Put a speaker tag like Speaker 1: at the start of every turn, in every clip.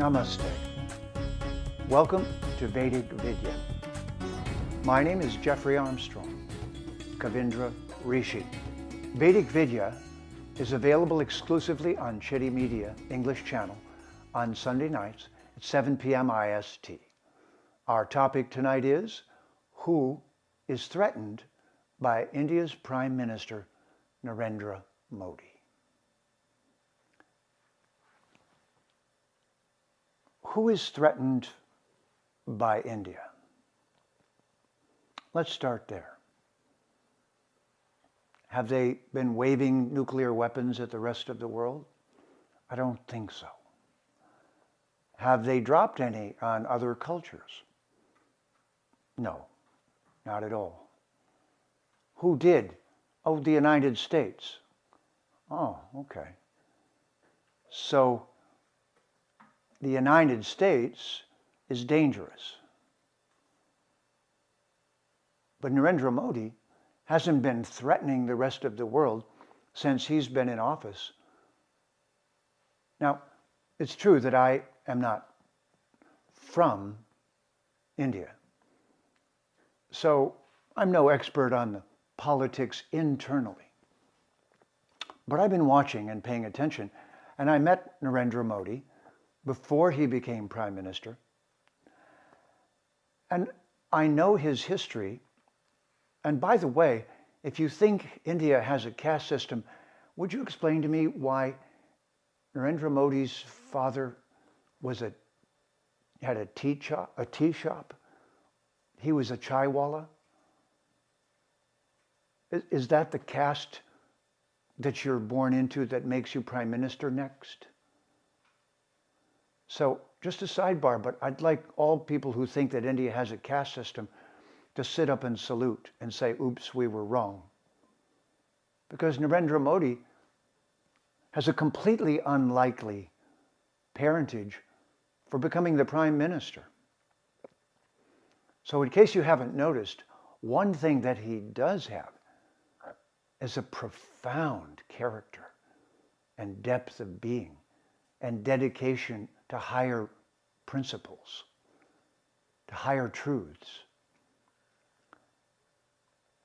Speaker 1: Namaste. Welcome to Vedic Vidya. My name is Jeffrey Armstrong, Kavindra Rishi. Vedic Vidya is available exclusively on Citti Media English channel on Sunday nights at 7 p.m. IST. Our topic tonight is, who is threatened by India's Prime Minister Narendra Modi? Who is threatened by India? Let's start there. Have they been waving nuclear weapons at the rest of the world? I don't think so. Have they dropped any on other cultures? No, not at all. Who did? Oh, the United States. Oh, okay. So the United States is dangerous. But Narendra Modi hasn't been threatening the rest of the world since he's been in office. Now, it's true that I am not from India. So I'm no expert on the politics internally. But I've been watching and paying attention, and I met Narendra Modi before he became Prime Minister. And I know his history. And by the way, if you think India has a caste system, would you explain to me why Narendra Modi's father had a tea shop? He was a chaiwala? Is that the caste that you're born into that makes you Prime Minister next? So, just a sidebar, but I'd like all people who think that India has a caste system to sit up and salute and say, oops, we were wrong. Because Narendra Modi has a completely unlikely parentage for becoming the Prime Minister. So in case you haven't noticed, one thing that he does have is a profound character and depth of being and dedication to higher principles, to higher truths.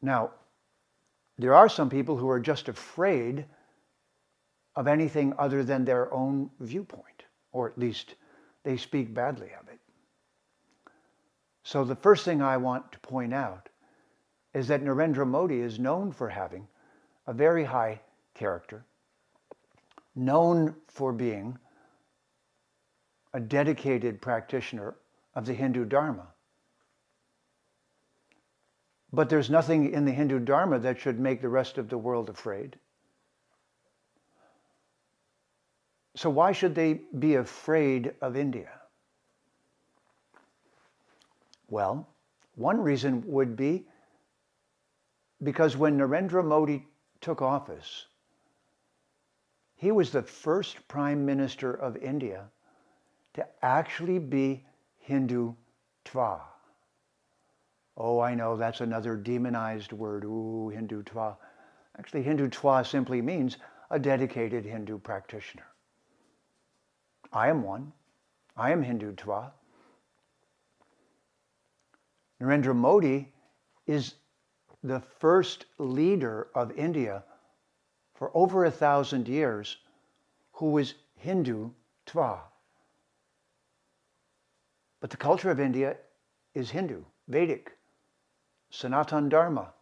Speaker 1: Now, there are some people who are just afraid of anything other than their own viewpoint, or at least they speak badly of it. So the first thing I want to point out is that Narendra Modi is known for having a very high character, known for being a dedicated practitioner of the Hindu Dharma. But there's nothing in the Hindu Dharma that should make the rest of the world afraid. So why should they be afraid of India? Well, one reason would be because when Narendra Modi took office, he was the first Prime Minister of India to actually be Hindutvadi. Oh, I know, that's another demonized word. Ooh, Hindutvadi. Actually, Hindutvadi simply means a dedicated Hindu practitioner. I am one. I am Hindutvadi. Narendra Modi is the first leader of India for over 1,000 years who was Hindutvadi. But the culture of India is Hindu, Vedic, Sanatan Dharma.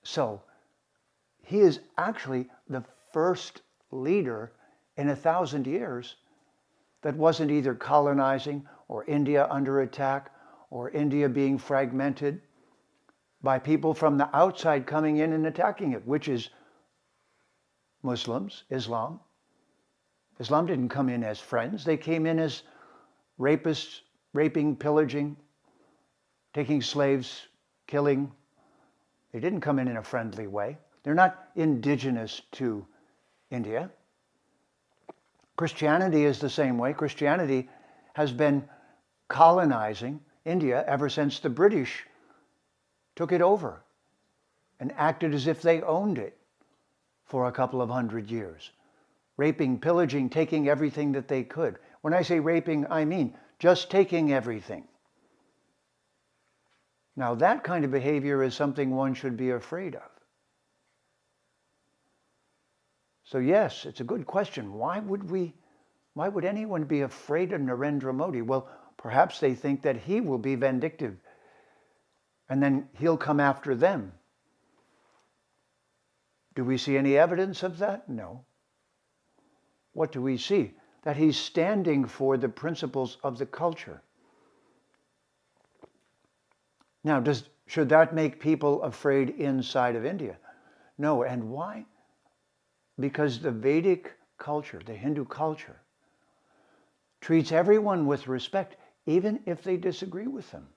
Speaker 1: So he is actually the first leader in 1,000 years that wasn't either colonizing or India under attack or India being fragmented by people from the outside coming in and attacking it, which is Muslims, Islam. Islam didn't come in as friends. They came in as rapists, raping, pillaging, taking slaves, killing. They didn't come in a friendly way. They're not indigenous to India. Christianity is the same way. Christianity has been colonizing India ever since the British took it over and acted as if they owned it for a couple of hundred years, raping, pillaging, taking everything that they could. When I say raping, I mean just taking everything. Now that kind of behavior is something one should be afraid of. So yes, it's a good question. Why would anyone be afraid of Narendra Modi? Well, perhaps they think that he will be vindictive and then he'll come after them. Do we see any evidence of that? No. What do we see? That he's standing for the principles of the culture. Now, should that make people afraid inside of India? No. And why? Because the Vedic culture, the Hindu culture, treats everyone with respect, even if they disagree with them.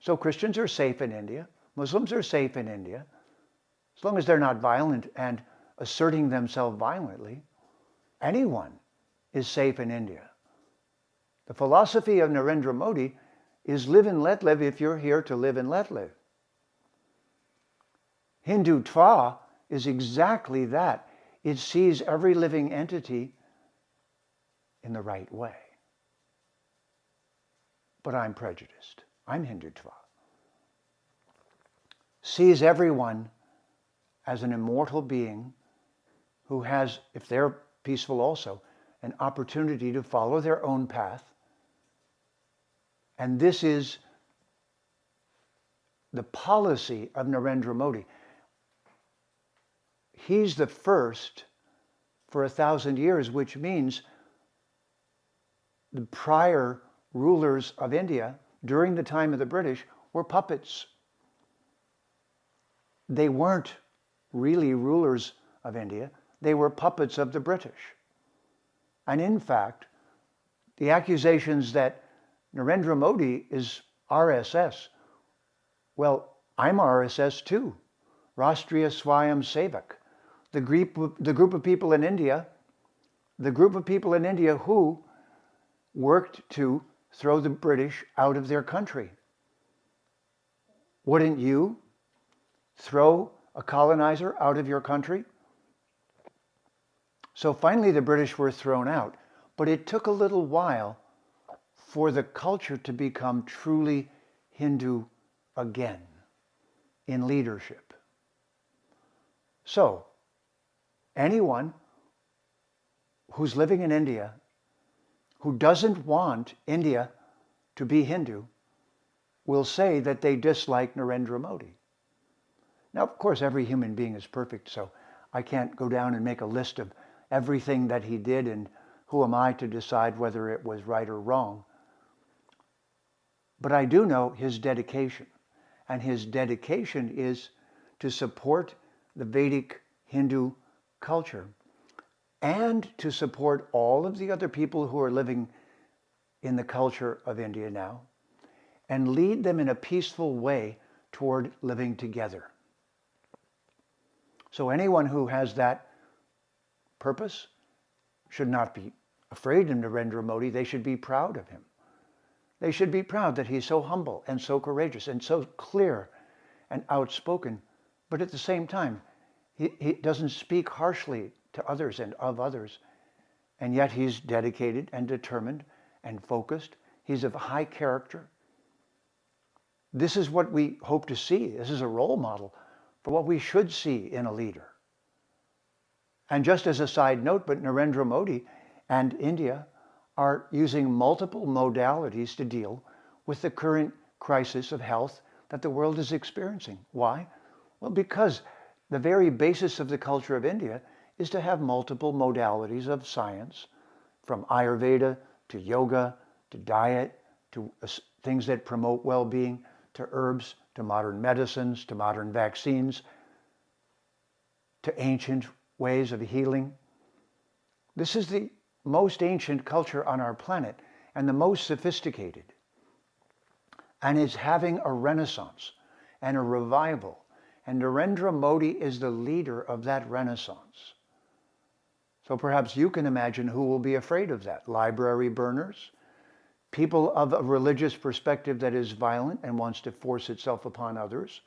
Speaker 1: So Christians are safe in India. Muslims are safe in India, as long as they're not violent and asserting themselves violently. Anyone is safe in India. The philosophy of Narendra Modi is live and let live if you're here to live and let live. Hindutvadi is exactly that. It sees every living entity in the right way. But I'm prejudiced. I'm Hindutvadi. Sees everyone as an immortal being who has, if they're peaceful also, an opportunity to follow their own path. And this is the policy of Narendra Modi. He's the first for 1,000 years, which means the prior rulers of India during the time of the British were puppets. They weren't really rulers of India. They were puppets of the British. And in fact, the accusations that Narendra Modi is RSS, well, I'm RSS too, Rashtriya Swayam Sevak. The group of people in India who worked to throw the British out of their country. Wouldn't you throw a colonizer out of your country? So finally the British were thrown out, but it took a little while for the culture to become truly Hindu again in leadership. So anyone who's living in India who doesn't want India to be Hindu will say that they dislike Narendra Modi. Now, of course, every human being is perfect, so I can't go down and make a list of everything that he did, and who am I to decide whether it was right or wrong. But I do know his dedication, and his dedication is to support the Vedic Hindu culture and to support all of the other people who are living in the culture of India now and lead them in a peaceful way toward living together. So anyone who has that purpose should not be afraid of Narendra Modi. They should be proud of him. They should be proud that he's so humble and so courageous and so clear and outspoken, but at the same time, he doesn't speak harshly to others and of others, and yet he's dedicated and determined and focused. He's of high character. This is what we hope to see. This is a role model for what we should see in a leader. And just as a side note, but Narendra Modi and India are using multiple modalities to deal with the current crisis of health that the world is experiencing. Why? Well, because the very basis of the culture of India is to have multiple modalities of science, from Ayurveda to yoga to diet to things that promote well-being to herbs to modern medicines to modern vaccines to ancient ways of healing. This is the most ancient culture on our planet and the most sophisticated, and is having a renaissance and a revival, and Narendra Modi is the leader of that renaissance. So perhaps you can imagine who will be afraid of that. Library burners, people of a religious perspective that is violent and wants to force itself upon others,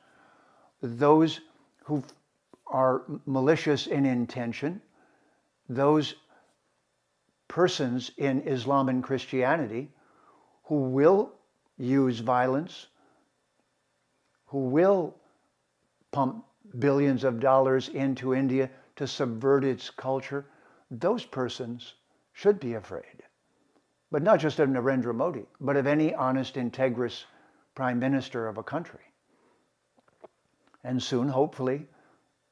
Speaker 1: those who are malicious in intention, those persons in Islam and Christianity who will use violence, who will pump billions of dollars into India to subvert its culture, those persons should be afraid. But not just of Narendra Modi, but of any honest, integrous prime minister of a country. And soon, hopefully,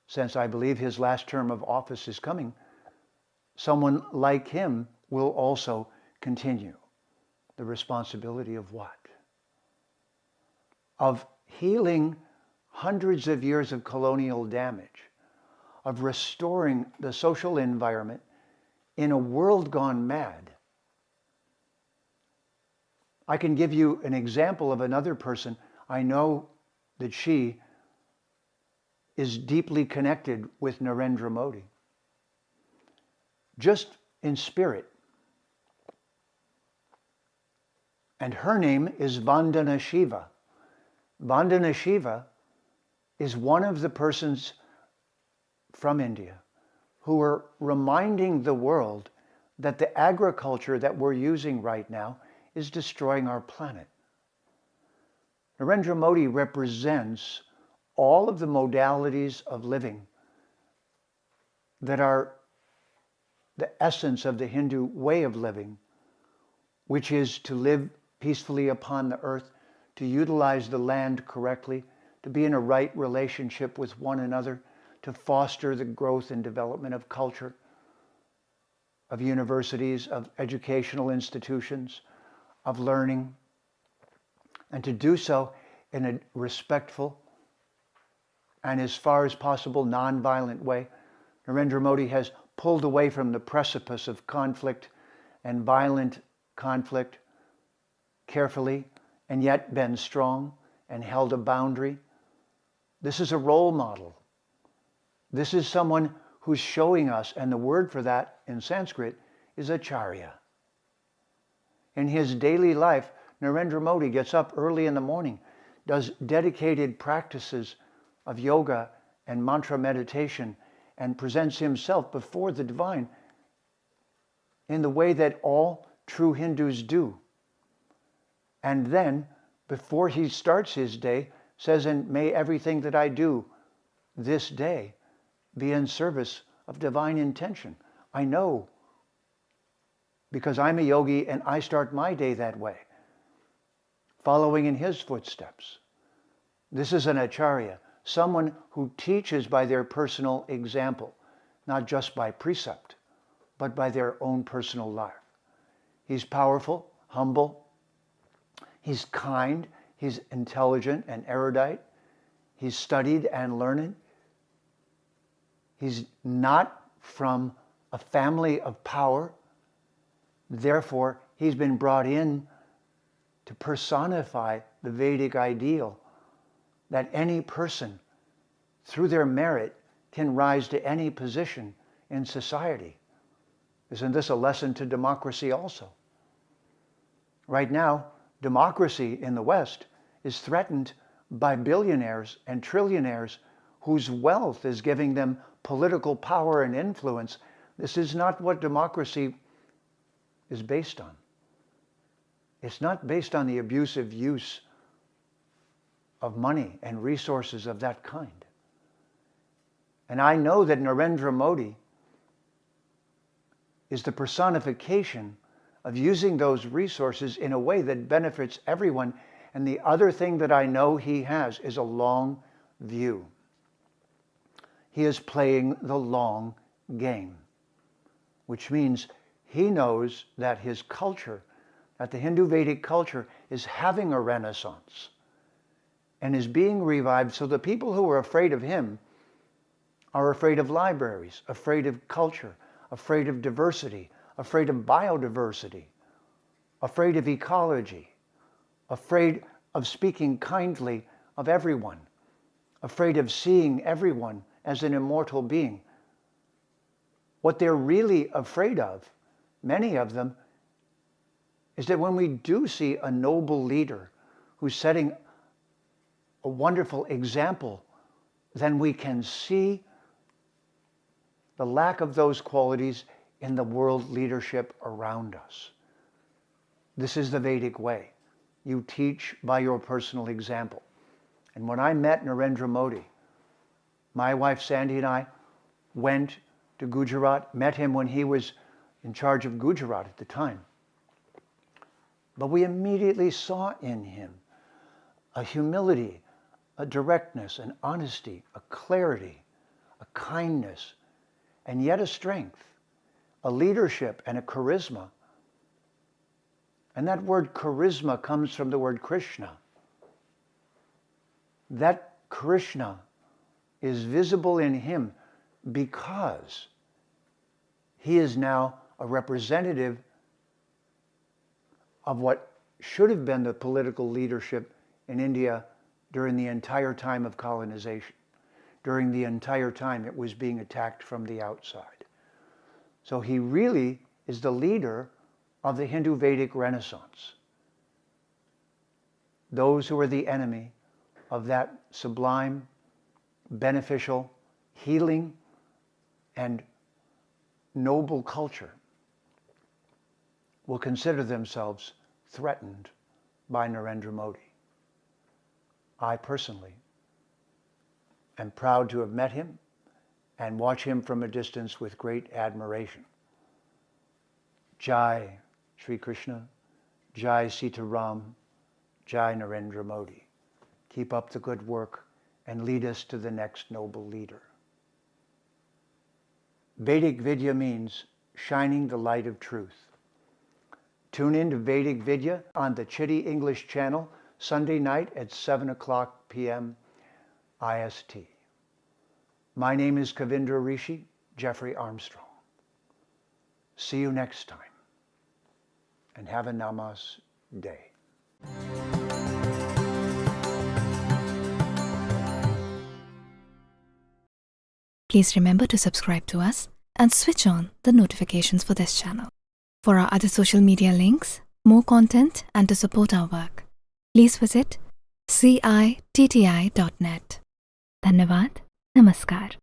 Speaker 1: since I believe his last term of office is coming, someone like him will also continue the responsibility of what? Of healing hundreds of years of colonial damage, of restoring the social environment in a world gone mad. I can give you an example of another person. I know that she is deeply connected with Narendra Modi, just in spirit. And her name is Vandana Shiva. Vandana Shiva is one of the persons from India who are reminding the world that the agriculture that we're using right now is destroying our planet. Narendra Modi represents all of the modalities of living that are the essence of the Hindu way of living, which is to live peacefully upon the earth, to utilize the land correctly, to be in a right relationship with one another, to foster the growth and development of culture, of universities, of educational institutions, of learning, and to do so in a respectful and, as far as possible, nonviolent way. Narendra Modi has pulled away from the precipice of conflict and violent conflict carefully, and yet been strong and held a boundary. This is a role model. This is someone who's showing us, and the word for that in Sanskrit is Acharya. In his daily life, Narendra Modi gets up early in the morning, does dedicated practices of yoga and mantra meditation, and presents himself before the divine in the way that all true Hindus do. And then, before he starts his day, says, "And may everything that I do this day be in service of divine intention." I know, because I'm a yogi and I start my day that way, following in his footsteps. This is an Acharya, someone who teaches by their personal example, not just by precept, but by their own personal life. He's powerful, humble, he's kind, he's intelligent and erudite, he's studied and learned. He's not from a family of power. Therefore, he's been brought in to personify the Vedic ideal that any person, through their merit, can rise to any position in society. Isn't this a lesson to democracy also? Right now, democracy in the West is threatened by billionaires and trillionaires whose wealth is giving them political power and influence. This is not what democracy is based on. It's not based on the abusive use of money and resources of that kind. And I know that Narendra Modi is the personification of using those resources in a way that benefits everyone. And the other thing that I know he has is a long view. He is playing the long game, which means he knows that his culture, that the Hindu Vedic culture, is having a renaissance and is being revived. So the people who are afraid of him are afraid of libraries, afraid of culture, afraid of diversity, afraid of biodiversity, afraid of ecology, afraid of speaking kindly of everyone, afraid of seeing everyone as an immortal being. What they're really afraid of, many of them, is that when we do see a noble leader who's setting a wonderful example, then we can see the lack of those qualities in the world leadership around us. This is the Vedic way. You teach by your personal example. And when I met Narendra Modi, my wife Sandy and I went to Gujarat, met him when he was in charge of Gujarat at the time. But we immediately saw in him a humility, a directness, an honesty, a clarity, a kindness, and yet a strength, a leadership and a charisma. And that word charisma comes from the word Krishna. That Krishna is visible in him because he is now a representative of what should have been the political leadership in India during the entire time of colonization, during the entire time it was being attacked from the outside. So he really is the leader of the Hindu Vedic Renaissance. Those who are the enemy of that sublime, beneficial, healing, and noble culture will consider themselves threatened by Narendra Modi. I personally am proud to have met him and watch him from a distance with great admiration. Jai Shri Krishna, Jai Sita Ram, Jai Narendra Modi. Keep up the good work and lead us to the next noble leader. Vedic Vidya means shining the light of truth. Tune in to Vedic Vidya on the Citti English channel Sunday night at 7 o'clock p.m. IST. My name is Kavindra Rishi, Jeffrey Armstrong. See you next time, and have a Namas day.
Speaker 2: Please remember to subscribe to us and switch on the notifications for this channel. For our other social media links, more content, and to support our work, please visit citti.net. Dhanyavad. Namaskar.